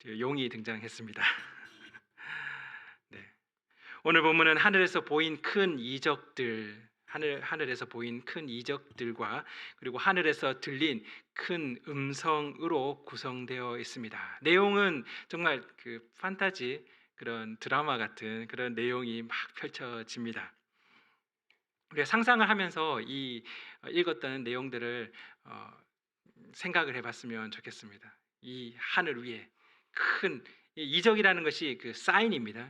그 용이 등장했습니다. 네. 오늘 본문은 하늘에서 보인 큰 이적들, 하늘에서 보인 큰 이적들과 그리고 하늘에서 들린 큰 음성으로 구성되어 있습니다. 내용은 정말 그 판타지 그런 드라마 같은 그런 내용이 막 펼쳐집니다. 우리가 상상을 하면서 이 읽었던 내용들을 생각을 해봤으면 좋겠습니다. 이 하늘 위에 큰 이적이라는 것이 그 사인입니다.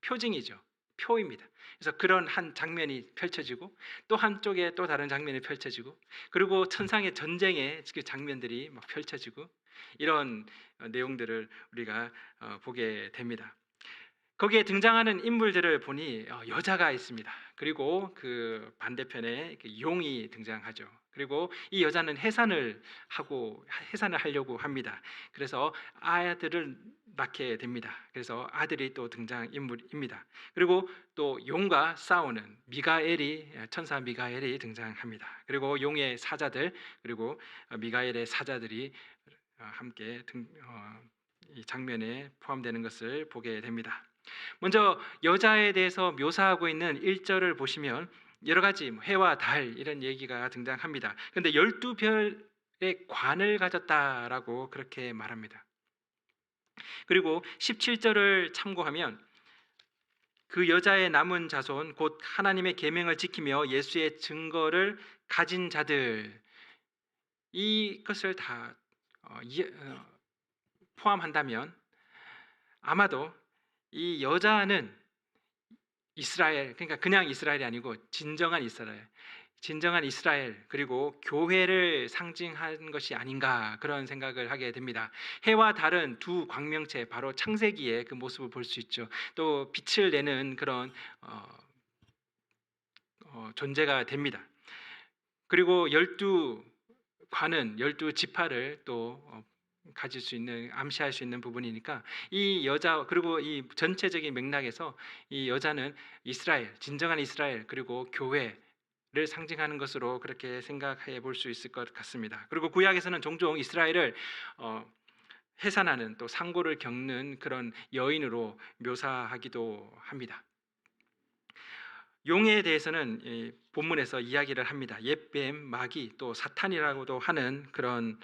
표징이죠. 표입니다. 그래서 그런 한 장면이 펼쳐지고 또 한쪽에 또 다른 장면이 펼쳐지고 그리고 천상의 전쟁의 그 장면들이 막 펼쳐지고 이런 내용들을 우리가 보게 됩니다. 거기에 등장하는 인물들을 보니 여자가 있습니다. 그리고 그 반대편에 용이 등장하죠. 그리고 이 여자는 해산을 하려고 합니다. 그래서 아들을 낳게 됩니다. 그래서 아들이 또 등장 인물입니다. 그리고 또 용과 싸우는 천사 미가엘이 등장합니다. 그리고 용의 사자들 그리고 미가엘의 사자들이 함께 이 장면에 포함되는 것을 보게 됩니다. 먼저 여자에 대해서 묘사하고 있는 1절을 보시면 여러 가지 해와 달 이런 얘기가 등장합니다. 그런데 12별의 관을 가졌다라고 그렇게 말합니다. 그리고 17절을 참고하면 그 여자의 남은 자손 곧 하나님의 계명을 지키며 예수의 증거를 가진 자들 이것을 다 포함한다면 아마도 이 여자는 이스라엘, 그러니까 그냥 이스라엘이 아니고 진정한 이스라엘 그리고 교회를 상징한 것이 아닌가 그런 생각을 하게 됩니다. 해와 달은 두 광명체 바로 창세기의 그 모습을 볼 수 있죠. 또 빛을 내는 그런 존재가 됩니다. 그리고 12관은 12지파를 또 가질 수 있는 암시할 수 있는 부분이니까 이 여자 그리고 이 전체적인 맥락에서 이 여자는 이스라엘 진정한 이스라엘 그리고 교회를 상징하는 것으로 그렇게 생각해 볼 수 있을 것 같습니다. 그리고 구약에서는 종종 이스라엘을 해산하는 또 상고를 겪는 그런 여인으로 묘사하기도 합니다. 용에 대해서는 본문에서 이야기를 합니다. 옛뱀, 마귀, 또 사탄이라고도 하는 그런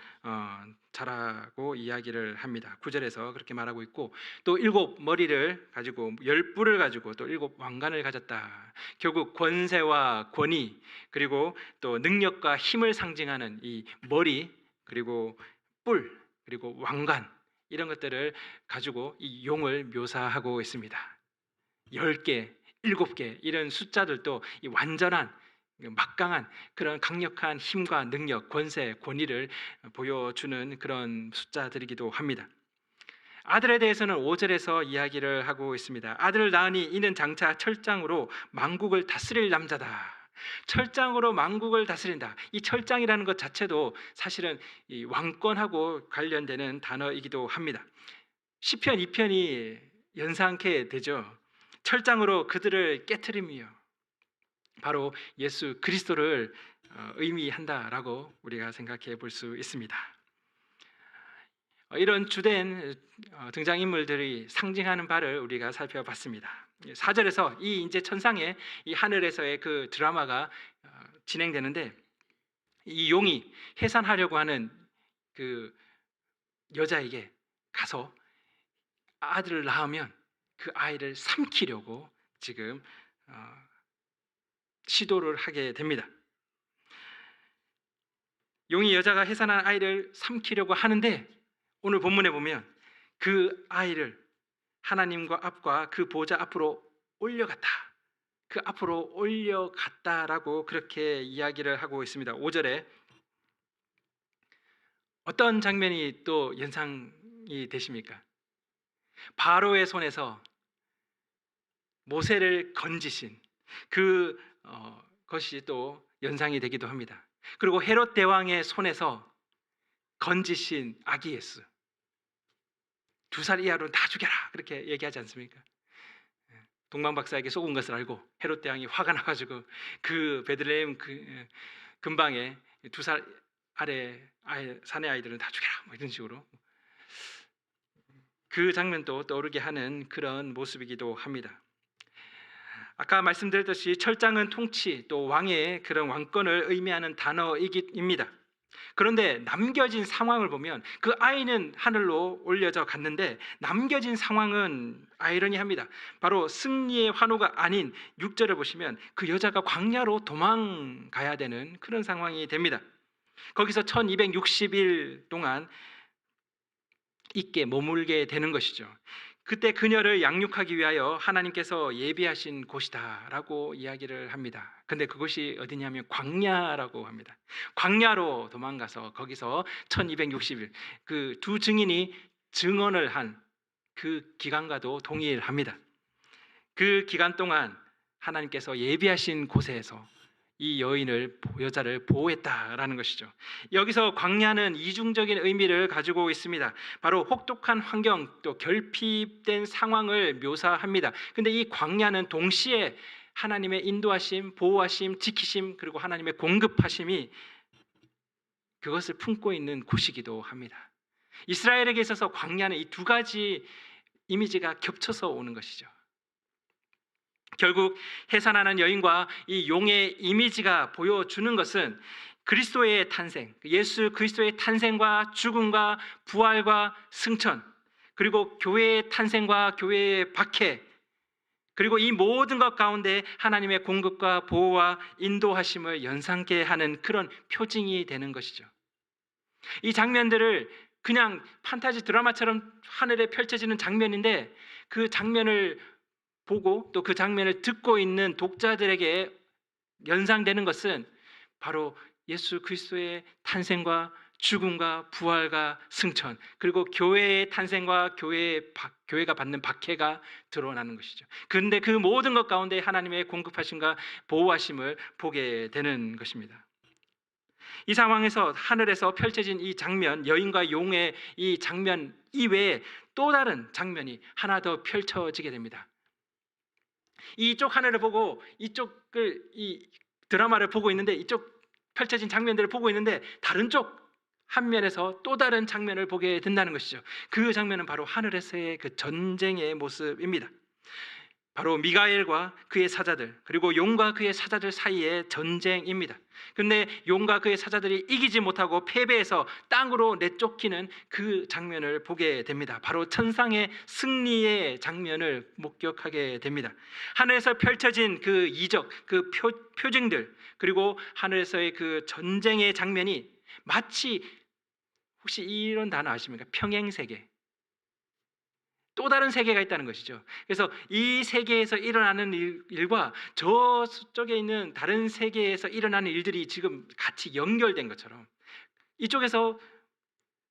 자라고 이야기를 합니다. 9절에서 그렇게 말하고 있고 또 7머리를 가지고 10뿔을 가지고 또 7왕관을 가졌다. 결국 권세와 권위 그리고 또 능력과 힘을 상징하는 이 머리 그리고 뿔 그리고 왕관 이런 것들을 가지고 이 용을 묘사하고 있습니다. 10개 7개 이런 숫자들도 이 완전한 막강한 그런 강력한 힘과 능력, 권세, 권위를 보여주는 그런 숫자들이기도 합니다. 아들에 대해서는 5절에서 이야기를 하고 있습니다. 아들을 낳으니 이는 장차 철장으로 만국을 다스릴 남자다. 철장으로 만국을 다스린다. 이 철장이라는 것 자체도 사실은 이 왕권하고 관련되는 단어이기도 합니다. 시편 2편이 연상케 되죠. 철장으로 그들을 깨트리며 바로 예수 그리스도를 의미한다라고 우리가 생각해 볼 수 있습니다. 이런 주된 등장인물들이 상징하는 바를 우리가 살펴봤습니다. 4절에서 이 이제 천상의 이 하늘에서의 그 드라마가 진행되는데 이 용이 해산하려고 하는 그 여자에게 가서 아들을 낳으면 그 아이를 삼키려고 지금 시도를 하게 됩니다. 용이 여자가 해산한 아이를 삼키려고 하는데 오늘 본문에 보면 그 아이를 하나님과 앞과 그 보좌 앞으로 올려갔다. 그 앞으로 올려갔다라고 그렇게 이야기를 하고 있습니다. 5절에 어떤 장면이 또 연상이 되십니까? 바로의 손에서 모세를 건지신 그 것이 또 연상이 되기도 합니다. 그리고 헤롯 대왕의 손에서 건지신 아기 예수 2살 이하로는 다 죽여라 그렇게 얘기하지 않습니까? 동방 박사에게 속은 것을 알고 헤롯 대왕이 화가 나가지고 그 베들레헴 근방에 2살 아래 사내 아이들은 다 죽여라 뭐 이런 식으로 그 장면도 떠오르게 하는 그런 모습이기도 합니다. 아까 말씀드렸듯이 철장은 통치 또 왕의 그런 왕권을 의미하는 단어입니다. 그런데 남겨진 상황을 보면 그 아이는 하늘로 올려져 갔는데 남겨진 상황은 아이러니합니다. 바로 승리의 환호가 아닌 6절을 보시면 그 여자가 광야로 도망가야 되는 그런 상황이 됩니다. 거기서 1260일 동안 있게 머물게 되는 것이죠. 그때 그녀를 양육하기 위하여 하나님께서 예비하신 곳이다라고 이야기를 합니다. 근데 그곳이 어디냐면 광야라고 합니다. 광야로 도망가서 거기서 1260일 그 두 증인이 증언을 한 그 기간과도 동일합니다. 그 기간 동안 하나님께서 예비하신 곳에서 이 여자를 보호했다라는 것이죠. 여기서 광야는 이중적인 의미를 가지고 있습니다. 바로 혹독한 환경 또 결핍된 상황을 묘사합니다. 근데 이 광야는 동시에 하나님의 인도하심, 보호하심, 지키심 그리고 하나님의 공급하심이 그것을 품고 있는 곳이기도 합니다. 이스라엘에게 있어서 광야는 이 두 가지 이미지가 겹쳐서 오는 것이죠. 결국 해산하는 여인과 이 용의 이미지가 보여주는 것은 그리스도의 탄생, 예수 그리스도의 탄생과 죽음과 부활과 승천, 그리고 교회의 탄생과 교회의 박해, 그리고 이 모든 것 가운데 하나님의 공급과 보호와 인도하심을 연상케 하는 그런 표징이 되는 것이죠. 이 장면들을 그냥 판타지 드라마처럼 하늘에 펼쳐지는 장면인데 그 장면을 보고 또 그 장면을 듣고 있는 독자들에게 연상되는 것은 바로 예수 그리스도의 탄생과 죽음과 부활과 승천 그리고 교회의 탄생과 교회가 받는 박해가 드러나는 것이죠. 그런데 그 모든 것 가운데 하나님의 공급하심과 보호하심을 보게 되는 것입니다. 이 상황에서 하늘에서 펼쳐진 이 장면, 여인과 용의 이 장면 이외에 또 다른 장면이 하나 더 펼쳐지게 됩니다. 이쪽 하늘을 보고 이쪽을 이 드라마를 보고 있는데 이쪽 펼쳐진 장면들을 보고 있는데 다른 쪽 한 면에서 또 다른 장면을 보게 된다는 것이죠. 그 장면은 바로 하늘에서의 그 전쟁의 모습입니다. 바로 미가엘과 그의 사자들 그리고 용과 그의 사자들 사이의 전쟁입니다. 그런데 용과 그의 사자들이 이기지 못하고 패배해서 땅으로 내쫓기는 그 장면을 보게 됩니다. 바로 천상의 승리의 장면을 목격하게 됩니다. 하늘에서 펼쳐진 그 이적, 그 표징들 그리고 하늘에서의 그 전쟁의 장면이 마치 혹시 이런 단어 아십니까? 평행세계. 또 다른 세계가 있다는 것이죠. 그래서 이 세계에서 일어나는 일과 저쪽에 있는 다른 세계에서 일어나는 일들이 지금 같이 연결된 것처럼 이쪽에서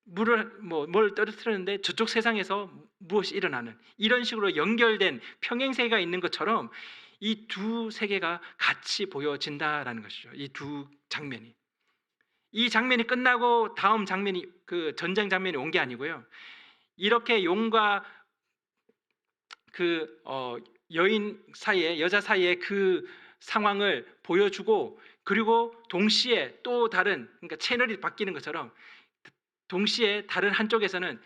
뭘 떨어뜨렸는데 저쪽 세상에서 무엇이 일어나는 이런 식으로 연결된 평행세계가 있는 것처럼 이 두 세계가 같이 보여진다라는 것이죠. 이 두 장면이. 이 장면이 끝나고 다음 장면이 그 전쟁 장면이 온 게 아니고요. 이렇게 용과 그 여인 사이에 여자 사이에 그 상황을 보여주고 그리고 동시에 또 다른 그러니까 채널이 바뀌는 것처럼 동시에 다른 한쪽에서는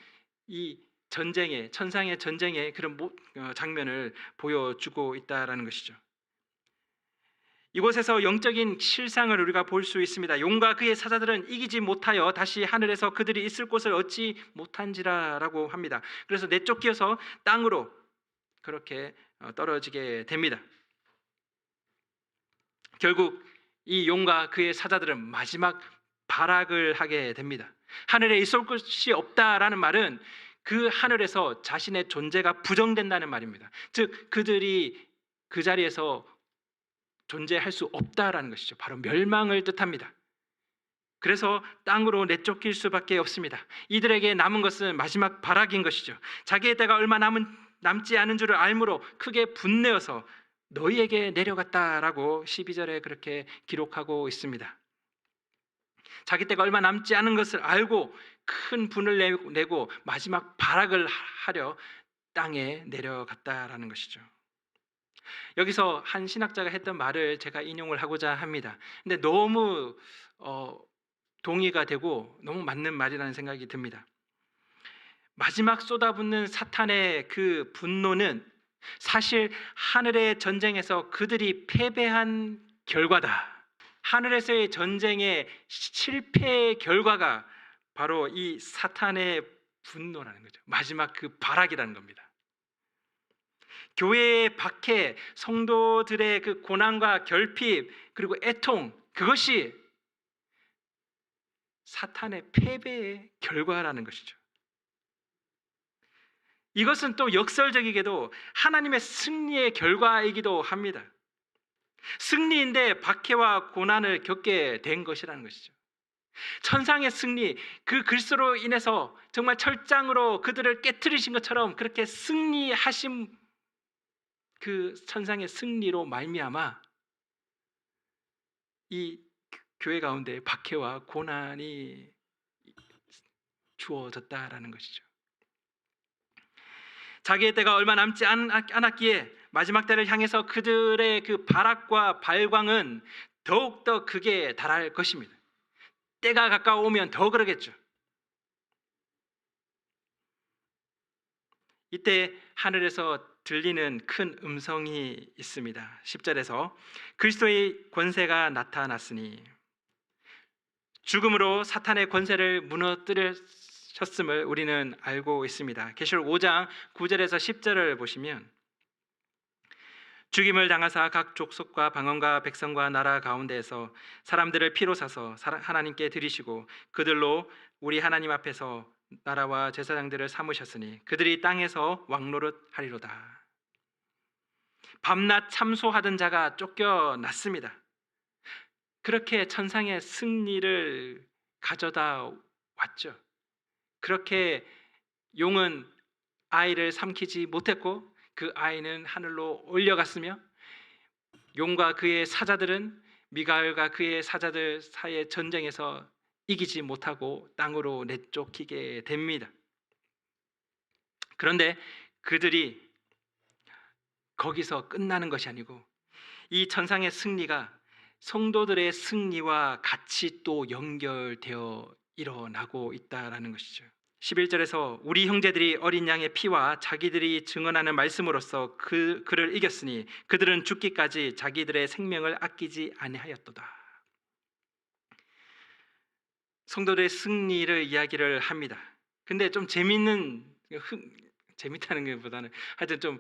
이 전쟁의 천상의 전쟁의 그런 장면을 보여주고 있다라는 것이죠. 이곳에서 영적인 실상을 우리가 볼 수 있습니다. 용과 그의 사자들은 이기지 못하여 다시 하늘에서 그들이 있을 곳을 얻지 못한지라라고 합니다. 그래서 내쫓겨서 땅으로 그렇게 떨어지게 됩니다. 결국 이 용과 그의 사자들은 마지막 발악을 하게 됩니다. 하늘에 있을 곳이 없다라는 말은 그 하늘에서 자신의 존재가 부정된다는 말입니다. 즉 그들이 그 자리에서 존재할 수 없다라는 것이죠. 바로 멸망을 뜻합니다. 그래서 땅으로 내쫓길 수밖에 없습니다. 이들에게 남은 것은 마지막 발악인 것이죠. 자기의 때가 얼마 남지 않은 줄을 알므로 크게 분내어서 너희에게 내려갔다라고 12절에 그렇게 기록하고 있습니다. 자기 때가 얼마 남지 않은 것을 알고 큰 분을 내고 마지막 발악을 하려 땅에 내려갔다라는 것이죠. 여기서 한 신학자가 했던 말을 제가 인용을 하고자 합니다. 근데 너무 동의가 되고 너무 맞는 말이라는 생각이 듭니다. 마지막 쏟아붓는 사탄의 그 분노는 사실 하늘의 전쟁에서 그들이 패배한 결과다. 하늘에서의 전쟁의 실패의 결과가 바로 이 사탄의 분노라는 거죠. 마지막 그 발악이라는 겁니다. 교회의 박해, 성도들의 그 고난과 결핍, 그리고 애통, 그것이 사탄의 패배의 결과라는 것이죠. 이것은 또 역설적이게도 하나님의 승리의 결과이기도 합니다. 승리인데 박해와 고난을 겪게 된 것이라는 것이죠. 천상의 승리, 그 그리스도로 인해서 정말 철장으로 그들을 깨뜨리신 것처럼 그렇게 승리하신 그 천상의 승리로 말미암아 이 교회 가운데 박해와 고난이 주어졌다라는 것이죠. 자기의 때가 얼마 남지 않았기에 마지막 때를 향해서 그들의 그 발악과 발광은 더욱더 극에 달할 것입니다. 때가 가까워오면 더 그러겠죠. 이때 하늘에서 들리는 큰 음성이 있습니다. 10절에서 그리스도의 권세가 나타났으니, 죽음으로 사탄의 권세를 무너뜨리셨음을 우리는 알고 있습니다. 계시록 5장 9절에서 10절을 보시면, 죽임을 당하사 각 족속과 방언과 백성과 나라 가운데에서 사람들을 피로 사서 하나님께 드리시고 그들로 우리 하나님 앞에서 나라와 제사장들을 삼으셨으니 그들이 땅에서 왕노릇하리로다. 밤낮 참소하던 자가 쫓겨났습니다. 그렇게 천상의 승리를 가져다 왔죠. 그렇게 용은 아이를 삼키지 못했고 그 아이는 하늘로 올려갔으며, 용과 그의 사자들은 미가엘과 그의 사자들 사이의 전쟁에서 이기지 못하고 땅으로 내쫓기게 됩니다. 그런데 그들이 거기서 끝나는 것이 아니고 이 천상의 승리가 성도들의 승리와 같이 또 연결되어 일어나고 있다라는 것이죠. 11절에서 우리 형제들이 어린 양의 피와 자기들이 증언하는 말씀으로써 그를 이겼으니 그들은 죽기까지 자기들의 생명을 아끼지 아니하였도다. 성도들의 승리를 이야기를 합니다. 근데 좀 재밌다는 것보다는 하여튼 좀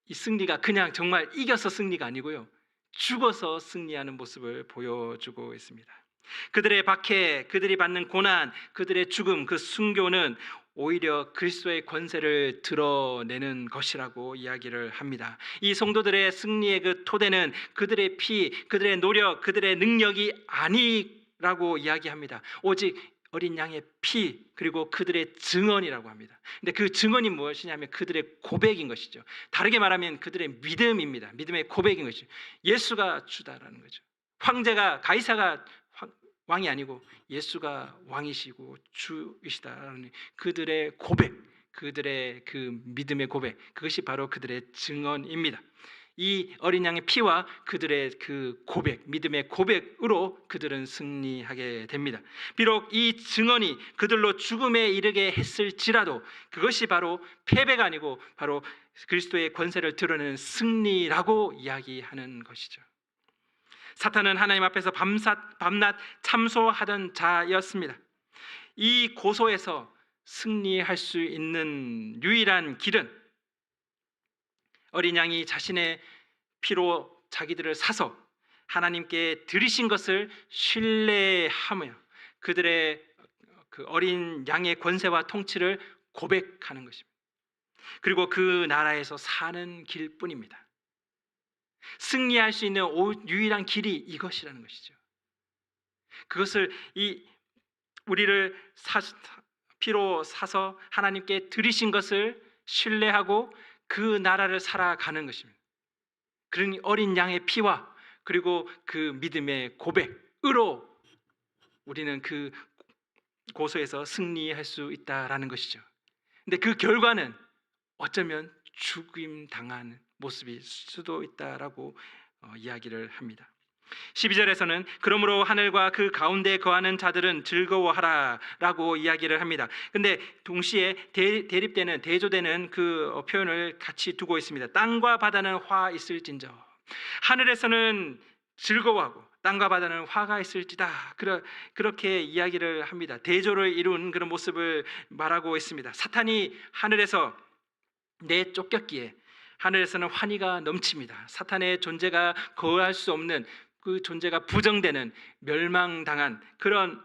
이 승리가 그냥 정말 이겨서 승리가 아니고요, 죽어서 승리하는 모습을 보여주고 있습니다. 그들의 박해, 그들이 받는 고난, 그들의 죽음, 그 순교는 오히려 그리스도의 권세를 드러내는 것이라고 이야기를 합니다. 이 성도들의 승리의 그 토대는 그들의 피, 그들의 노력, 그들의 능력이 아니라고 이야기합니다. 오직 어린 양의 피, 그리고 그들의 증언이라고 합니다. 근데 그 증언이 무엇이냐면 그들의 고백인 것이죠. 다르게 말하면 그들의 믿음입니다. 믿음의 고백인 것이죠. 예수가 주다라는 거죠. 황제가, 가이사가 왕이 아니고 예수가 왕이시고 주이시다라는 그들의 고백, 그들의 그 믿음의 고백, 그것이 바로 그들의 증언입니다. 이 어린 양의 피와 그들의 그 고백, 믿음의 고백으로 그들은 승리하게 됩니다. 비록 이 증언이 그들로 죽음에 이르게 했을지라도 그것이 바로 패배가 아니고 바로 그리스도의 권세를 드러내는 승리라고 이야기하는 것이죠. 사탄은 하나님 앞에서 밤낮 참소하던 자였습니다. 이 고소에서 승리할 수 있는 유일한 길은 어린 양이 자신의 피로 자기들을 사서 하나님께 드리신 것을 신뢰하며 그들의 그 어린 양의 권세와 통치를 고백하는 것입니다. 그리고 그 나라에서 사는 길뿐입니다. 승리할 수 있는 유일한 길이 이것이라는 것이죠. 그것을 우리를 피로 사서 하나님께 드리신 것을 신뢰하고 그 나라를 살아가는 것입니다. 그러니 어린 양의 피와 그리고 그 믿음의 고백으로 우리는 그 고소에서 승리할 수 있다라는 것이죠. 근데 그 결과는 어쩌면 죽임 당하는 모습일 수도 있다라고 이야기를 합니다. 12절에서는 그러므로 하늘과 그 가운데 거하는 자들은 즐거워하라라고 이야기를 합니다. 근데 동시에 대립되는 대조되는 그 표현을 같이 두고 있습니다. 땅과 바다는 화 있을진저. 하늘에서는 즐거워하고 땅과 바다는 화가 있을지다. 그렇게 이야기를 합니다. 대조를 이룬 그런 모습을 말하고 있습니다. 사탄이 하늘에서 내쫓겼기에 하늘에서는 환희가 넘칩니다. 사탄의 존재가 거할 수 없는 그 존재가 부정되는 멸망당한 그런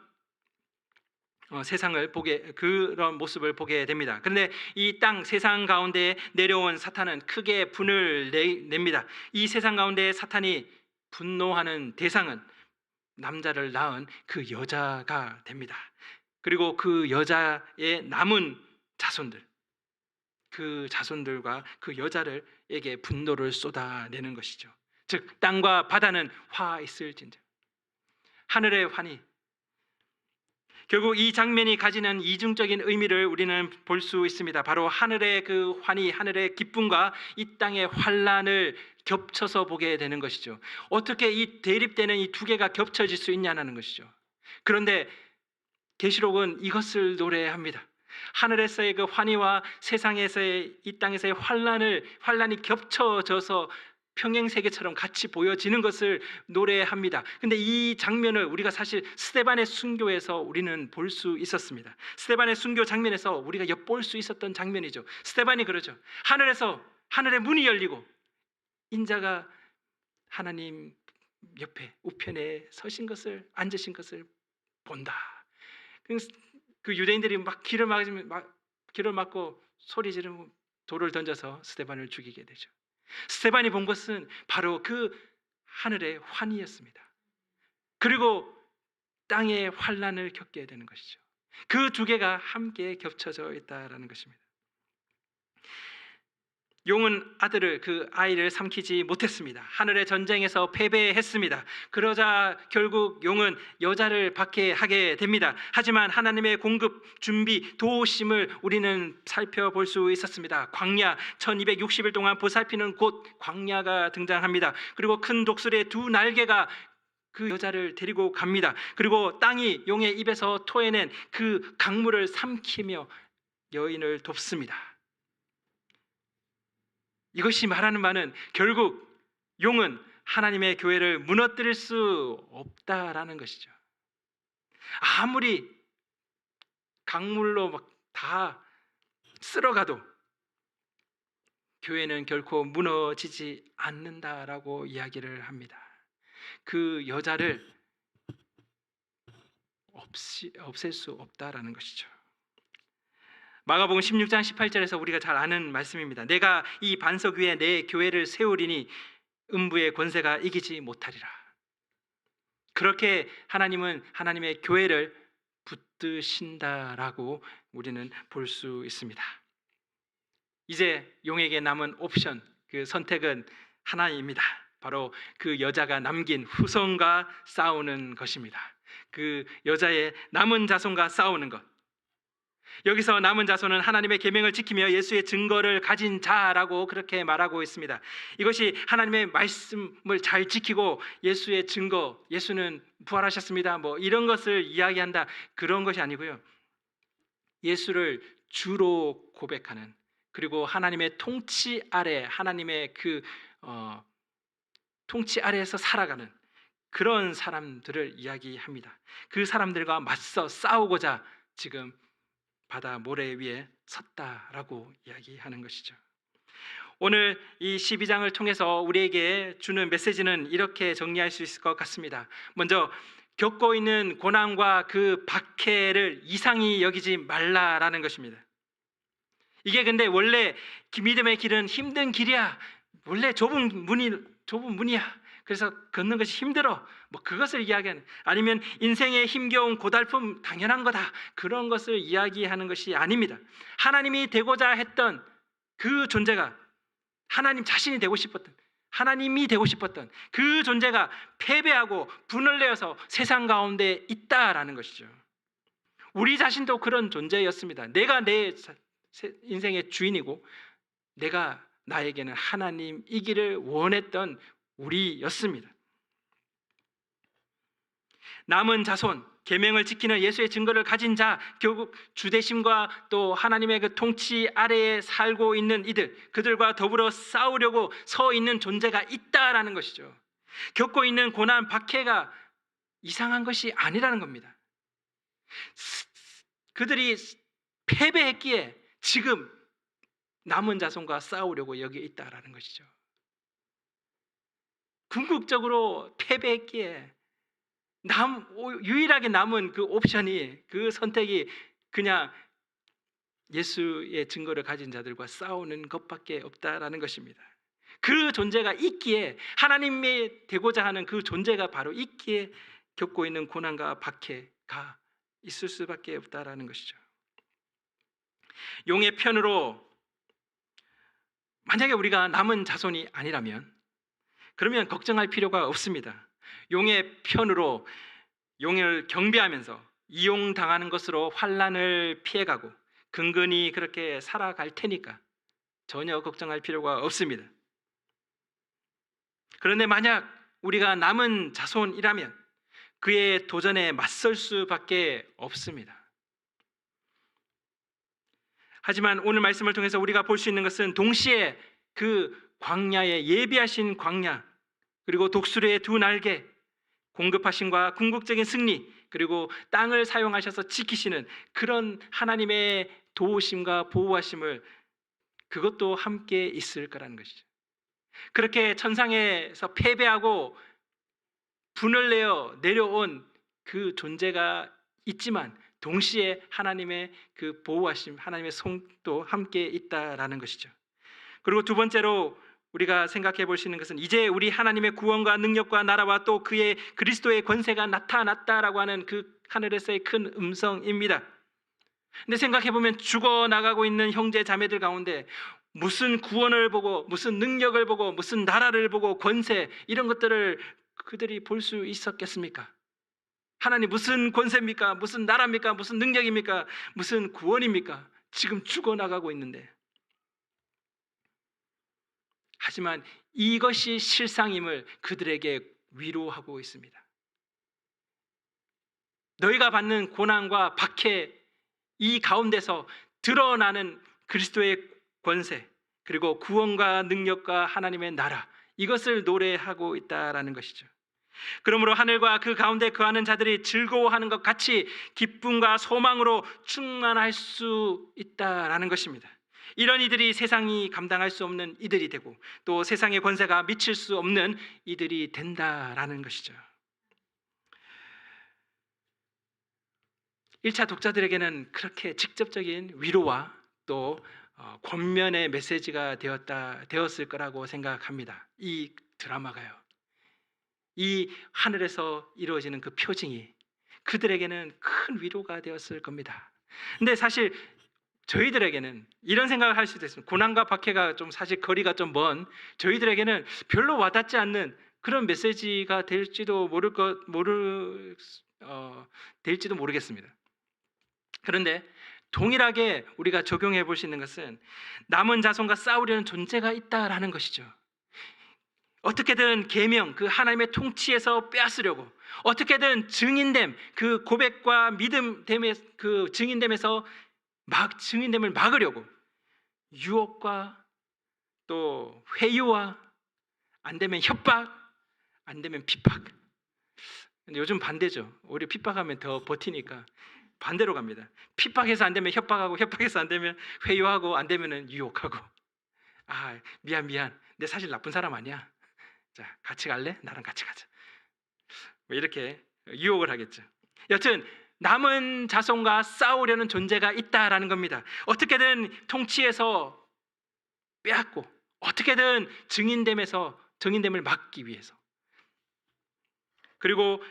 세상을 그런 모습을 보게 됩니다. 그런데 이 땅 세상 가운데 내려온 사탄은 크게 분을 냅니다. 이 세상 가운데 사탄이 분노하는 대상은 남자를 낳은 그 여자가 됩니다. 그리고 그 여자의 남은 자손들, 그 자손들과 그 여자에게 분노를 쏟아내는 것이죠. 즉 땅과 바다는 화 있을진저. 하늘의 환희. 결국 이 장면이 가지는 이중적인 의미를 우리는 볼 수 있습니다. 바로 하늘의 그 환희, 하늘의 기쁨과 이 땅의 환란을 겹쳐서 보게 되는 것이죠. 어떻게 이 대립되는 이 두 개가 겹쳐질 수 있냐는 것이죠. 그런데 계시록은 이것을 노래합니다. 하늘에서의 그 환희와 세상에서의 이 땅에서의 환란이 겹쳐져서 평행세계처럼 같이 보여지는 것을 노래합니다. 근데 이 장면을 우리가 사실 스데반의 순교에서 우리는 볼 수 있었습니다. 스데반의 순교 장면에서 우리가 엿볼 수 있었던 장면이죠. 스데반이 그러죠. 하늘에서 하늘의 문이 열리고 인자가 하나님 옆에 우편에 앉으신 것을 본다. 그 유대인들이 막 길을 막고 소리 지르고 돌을 던져서 스데반을 죽이게 되죠. 스데반이 본 것은 바로 그 하늘의 환희였습니다. 그리고 땅의 환란을 겪게 되는 것이죠. 그 두 개가 함께 겹쳐져 있다라는 것입니다. 용은 그 아이를 삼키지 못했습니다. 하늘의 전쟁에서 패배했습니다. 그러자 결국 용은 여자를 받게 하게 됩니다. 하지만 하나님의 공급, 준비, 도우심을 우리는 살펴볼 수 있었습니다. 광야 1260일 동안 보살피는 곳 광야가 등장합니다. 그리고 큰 독수리의 두 날개가 그 여자를 데리고 갑니다. 그리고 땅이 용의 입에서 토해낸 그 강물을 삼키며 여인을 돕습니다. 이것이 말하는 바는 결국 용은 하나님의 교회를 무너뜨릴 수 없다라는 것이죠. 아무리 강물로 막 다 쓸어가도 교회는 결코 무너지지 않는다라고 이야기를 합니다. 그 여자를 없앨 수 없다라는 것이죠. 마가복음 16장 18절에서 우리가 잘 아는 말씀입니다. 내가 이 반석 위에 내 교회를 세우리니 음부의 권세가 이기지 못하리라. 그렇게 하나님은 하나님의 교회를 붙드신다라고 우리는 볼 수 있습니다. 이제 용에게 남은 옵션, 그 선택은 하나입니다. 바로 그 여자가 남긴 후손과 싸우는 것입니다. 그 여자의 남은 자손과 싸우는 것. 여기서 남은 자손은 하나님의 계명을 지키며 예수의 증거를 가진 자라고 그렇게 말하고 있습니다. 이것이 하나님의 말씀을 잘 지키고 예수의 증거, 예수는 부활하셨습니다, 뭐 이런 것을 이야기한다, 그런 것이 아니고요. 예수를 주로 고백하는, 그리고 하나님의 통치 아래, 하나님의 그 통치 아래에서 살아가는 그런 사람들을 이야기합니다. 그 사람들과 맞서 싸우고자 지금 바다 모래 위에 섰다라고 이야기하는 것이죠. 오늘 이 12장을 통해서 우리에게 주는 메시지는 이렇게 정리할 수 있을 것 같습니다. 먼저 겪고 있는 고난과 그 박해를 이상히 여기지 말라라는 것입니다. 이게 근데 원래 믿음의 길은 힘든 길이야, 원래 좁은 문이야, 그래서 걷는 것이 힘들어, 뭐 그것을 이야기하는, 아니면 인생의 힘겨운 고달픔 당연한 거다, 그런 것을 이야기하는 것이 아닙니다. 하나님이 되고자 했던 그 존재가, 하나님 자신이 되고 싶었던, 하나님이 되고 싶었던 그 존재가 패배하고 분을 내어서 세상 가운데 있다라는 것이죠. 우리 자신도 그런 존재였습니다. 내가 내 인생의 주인이고 내가 나에게는 하나님이기를 원했던 우리였습니다. 남은 자손, 계명을 지키는 예수의 증거를 가진 자, 결국 주대심과 또 하나님의 그 통치 아래에 살고 있는 이들, 그들과 더불어 싸우려고 서 있는 존재가 있다라는 것이죠. 겪고 있는 고난, 박해가 이상한 것이 아니라는 겁니다. 그들이 패배했기에 지금 남은 자손과 싸우려고 여기에 있다라는 것이죠. 궁극적으로 패배했기에 유일하게 남은 그 옵션이, 그 선택이 그냥 예수의 증거를 가진 자들과 싸우는 것밖에 없다라는 것입니다. 그 존재가 있기에, 하나님이 되고자 하는 그 존재가 바로 있기에 겪고 있는 고난과 박해가 있을 수밖에 없다라는 것이죠. 용의 편으로, 만약에 우리가 남은 자손이 아니라면 그러면 걱정할 필요가 없습니다. 용의 편으로 용을 경배하면서 이용당하는 것으로 환난을 피해가고 근근히 그렇게 살아갈 테니까 전혀 걱정할 필요가 없습니다. 그런데 만약 우리가 남은 자손이라면 그의 도전에 맞설 수밖에 없습니다. 하지만 오늘 말씀을 통해서 우리가 볼 수 있는 것은 동시에 그 광야에 예비하신 광야, 그리고 독수리의 두 날개, 공급하심과 궁극적인 승리, 그리고 땅을 사용하셔서 지키시는 그런 하나님의 도우심과 보호하심을, 그것도 함께 있을 거라는 것이죠. 그렇게 천상에서 패배하고 분을 내어 내려온 그 존재가 있지만 동시에 하나님의 그 보호하심, 하나님의 손도 함께 있다라는 것이죠. 그리고 두 번째로 우리가 생각해 볼 수 있는 것은 이제 우리 하나님의 구원과 능력과 나라와 또 그의 그리스도의 권세가 나타났다라고 하는 그 하늘에서의 큰 음성입니다. 근데 생각해 보면 죽어나가고 있는 형제 자매들 가운데 무슨 구원을 보고, 무슨 능력을 보고, 무슨 나라를 보고, 권세, 이런 것들을 그들이 볼 수 있었겠습니까? 하나님 무슨 권세입니까? 무슨 나라입니까? 무슨 능력입니까? 무슨 구원입니까? 지금 죽어나가고 있는데. 하지만 이것이 실상임을 그들에게 위로하고 있습니다. 너희가 받는 고난과 박해, 이 가운데서 드러나는 그리스도의 권세, 그리고 구원과 능력과 하나님의 나라, 이것을 노래하고 있다라는 것이죠. 그러므로 하늘과 그 가운데 거하는 자들이 즐거워하는 것 같이 기쁨과 소망으로 충만할 수 있다라는 것입니다. 이런 이들이 세상이 감당할 수 없는 이들이 되고 또 세상의 권세가 미칠 수 없는 이들이 된다라는 것이죠. 1차 독자들에게는 그렇게 직접적인 위로와 또 권면의 메시지가 되었을 거라고 생각합니다. 이 드라마가요. 이 하늘에서 이루어지는 그 표징이 그들에게는 큰 위로가 되었을 겁니다. 근데 사실 저희들에게는 이런 생각을 할 수도 있습니다. 고난과 박해가 좀 사실 거리가 좀 먼 저희들에게는 별로 와닿지 않는 그런 메시지가 될지도 될지도 모르겠습니다. 그런데 동일하게 우리가 적용해 볼 수 있는 것은 남은 자손과 싸우려는 존재가 있다라는 것이죠. 어떻게든 계명, 그 하나님의 통치에서 빼앗으려고, 어떻게든 증인됨, 그 고백과 믿음됨의 그 증인됨에서 증인됨을 막으려고 유혹과 또 회유와, 안 되면 협박, 안 되면 핍박. 근데 요즘 반대죠. 오히려 핍박하면 더 버티니까 반대로 갑니다. 핍박해서 안 되면 협박하고, 협박해서 안 되면 회유하고, 안 되면은 유혹하고. 아, 미안. 내 사실 나쁜 사람 아니야. 자, 같이 갈래? 나랑 같이 가자. 뭐 이렇게 유혹을 하겠죠. 여튼 남은 자손과 싸우려는 존재가 있다라는 겁니다. 어떻게든 통치에서 빼앗고, 어떻게든 증인됨을 막기 위해서. 그리고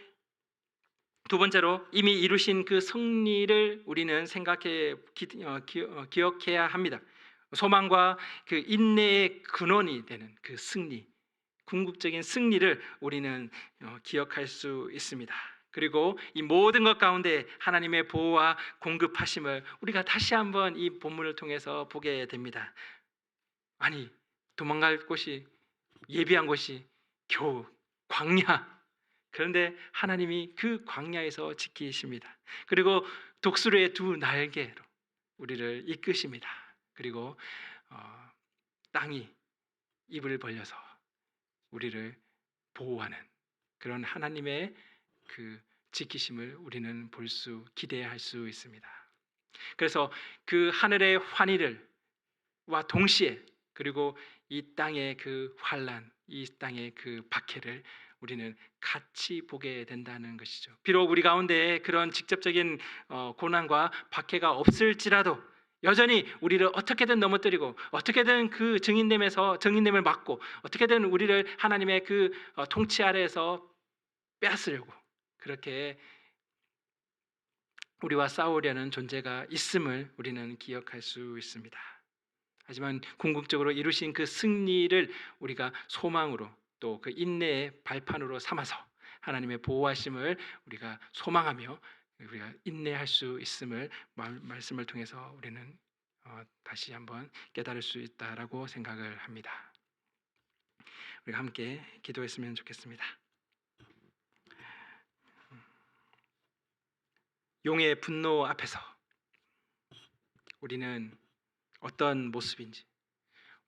두 번째로 이미 이루신 그 승리를 우리는 기억해야 합니다. 소망과 그 인내의 근원이 되는 그 승리, 궁극적인 승리를 우리는 기억할 수 있습니다. 그리고 이 모든 것 가운데 하나님의 보호와 공급하심을 우리가 다시 한번 이 본문을 통해서 보게 됩니다. 아니, 도망갈 곳이, 예비한 곳이 겨우 광야, 그런데 하나님이 그 광야에서 지키십니다. 그리고 독수리의 두 날개로 우리를 이끄십니다. 그리고 땅이 입을 벌려서 우리를 보호하는 그런 하나님의 그 지키심을 우리는 기대할 수 있습니다. 그래서 그 하늘의 환희를와 동시에 그리고 이 땅의 그 환란, 이 땅의 그 박해를 우리는 같이 보게 된다는 것이죠. 비록 우리 가운데 그런 직접적인 고난과 박해가 없을지라도 여전히 우리를 어떻게든 넘어뜨리고 어떻게든 그 증인됨을 막고 어떻게든 우리를 하나님의 그 통치 아래에서 빼앗으려고 그렇게 우리와 싸우려는 존재가 있음을 우리는 기억할 수 있습니다. 하지만 궁극적으로 이루신 그 승리를 우리가 소망으로 또 그 인내의 발판으로 삼아서 하나님의 보호하심을 우리가 소망하며 우리가 인내할 수 있음을 말씀을 통해서 우리는 다시 한번 깨달을 수 있다라고 생각을 합니다. 우리가 함께 기도했으면 좋겠습니다. 용의 분노 앞에서 우리는 어떤 모습인지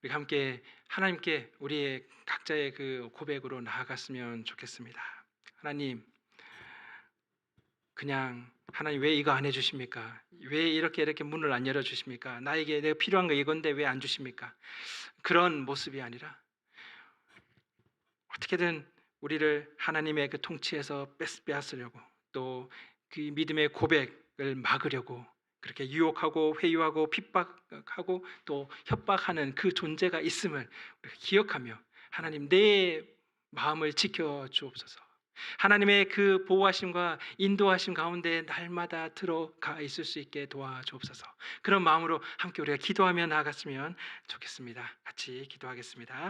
우리가 함께 하나님께 우리의 각자의 그 고백으로 나아갔으면 좋겠습니다. 하나님, 그냥 하나님 왜 이거 안 해주십니까? 왜 이렇게 문을 안 열어주십니까? 나에게 내가 필요한 거 이건데 왜 안 주십니까? 그런 모습이 아니라 어떻게든 우리를 하나님의 그 통치에서 빼앗으려고 또 그 믿음의 고백을 막으려고 그렇게 유혹하고 회유하고 핍박하고 또 협박하는 그 존재가 있음을 우리가 기억하며 하나님 내 마음을 지켜 주옵소서. 하나님의 그 보호하심과 인도하심 가운데 날마다 들어가 있을 수 있게 도와주옵소서. 그런 마음으로 함께 우리가 기도하며 나아갔으면 좋겠습니다. 같이 기도하겠습니다.